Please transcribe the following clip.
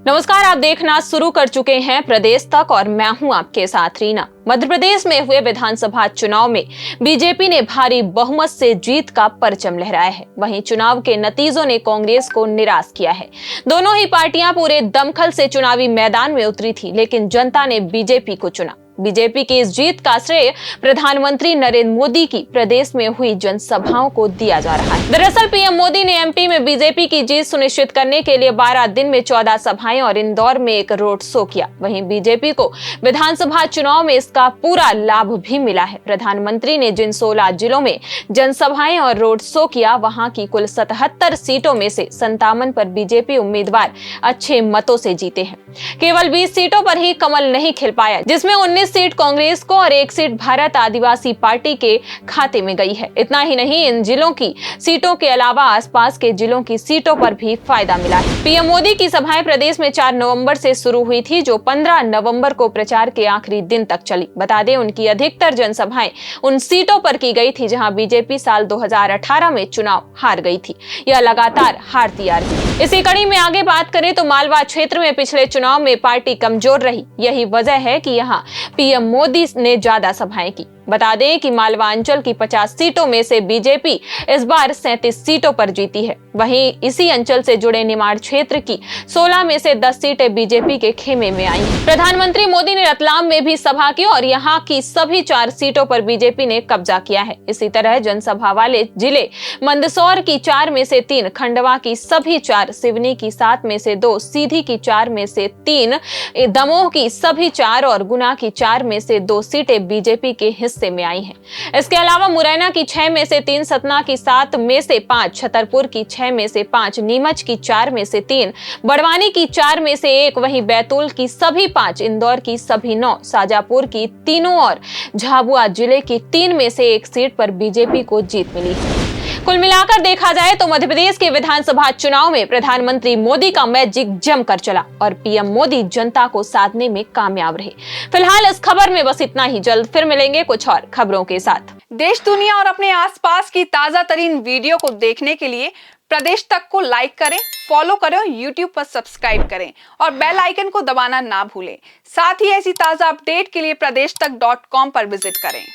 नमस्कार, आप देखना शुरू कर चुके हैं प्रदेश तक और मैं हूं आपके साथ रीना। मध्य प्रदेश में हुए विधानसभा चुनाव में बीजेपी ने भारी बहुमत से जीत का परचम लहराया है। वहीं चुनाव के नतीजों ने कांग्रेस को निराश किया है। दोनों ही पार्टियां पूरे दमखल से चुनावी मैदान में उतरी थी, लेकिन जनता ने बीजेपी को चुना। बीजेपी की इस जीत का श्रेय प्रधानमंत्री नरेंद्र मोदी की प्रदेश में हुई जनसभाओं को दिया जा रहा है। दरअसल पीएम मोदी ने एमपी में बीजेपी की जीत सुनिश्चित करने के लिए 12 दिन में 14 सभाएं और इंदौर में एक रोड शो किया। वहीं बीजेपी को विधानसभा चुनाव में इसका पूरा लाभ भी मिला है। प्रधानमंत्री ने जिन 16 जिलों में जनसभाएं और रोड शो किया, वहां की कुल 77 सीटों में से 57 पर बीजेपी उम्मीदवार अच्छे मतों से जीते हैं। केवल 20 सीटों पर ही कमल नहीं खिल पाया, जिसमें 19 सीट कांग्रेस को और 1 सीट भारत आदिवासी पार्टी के खाते में गई है। इतना ही नहीं, इन जिलों की सीटों के अलावा आसपास के जिलों की सीटों पर भी फायदा मिला है। पीएम मोदी की सभाएं प्रदेश में 4 नवंबर से शुरू हुई थी, जो 15 नवंबर को प्रचार के आखिरी दिन तक चली। बता दें, उनकी अधिकतर जनसभाएं उन सीटों पर की गई थी जहां बीजेपी साल 2018 में चुनाव हार गई थी। यह लगातार हारती आ रही। इसी कड़ी में आगे बात करें तो मालवा क्षेत्र में पिछले चुनाव में पार्टी कमजोर रही। यही वजह है कि यहां पीएम मोदी ने ज्यादा सभाएं की। बता दें कि मालवा अंचल की 50 सीटों में से बीजेपी इस बार 37 सीटों पर जीती है। वहीं इसी अंचल से जुड़े निमाड़ क्षेत्र की 16 में से 10 सीटें बीजेपी के खेमे में आई हैं। प्रधानमंत्री मोदी ने रतलाम में भी सभा की और यहां की सभी 4 सीटों पर बीजेपी ने कब्जा किया है। इसी तरह जनसभा वाले जिले मंदसौर की 4 में से 3, खंडवा की सभी 4, सिवनी की 7 में से 2, सीधी की 4 में से 3, दमोह की सभी 4 और गुना की 4 में से 2 सीटें बीजेपी के हिस्से में आई हैं। इसके अलावा मुरैना की 6 में से 3, सतना की 7 में से 5, छतरपुर की 6 में से 5, नीमच की 4 में से 3, बड़वानी की 4 में से 1, वहीं बैतूल की सभी 5, इंदौर की सभी 9, शाजापुर की तीनों और झाबुआ जिले की 3 में से 1 सीट पर बीजेपी को जीत मिली है। कुल मिलाकर देखा जाए तो मध्य प्रदेश के विधानसभा चुनाव में प्रधानमंत्री मोदी का मैजिक जमकर चला और पीएम मोदी जनता को साधने में कामयाब रहे। फिलहाल इस खबर में बस इतना ही। जल्द फिर मिलेंगे कुछ और खबरों के साथ। देश दुनिया और अपने आसपास की ताजा तरीन वीडियो को देखने के लिए प्रदेश तक को लाइक करें, फॉलो करें और यूट्यूब पर सब्सक्राइब करें और बेल आइकन को दबाना ना भूलें। साथ ही ऐसी ताजा अपडेट के लिए pradesh tak.com पर विजिट करें।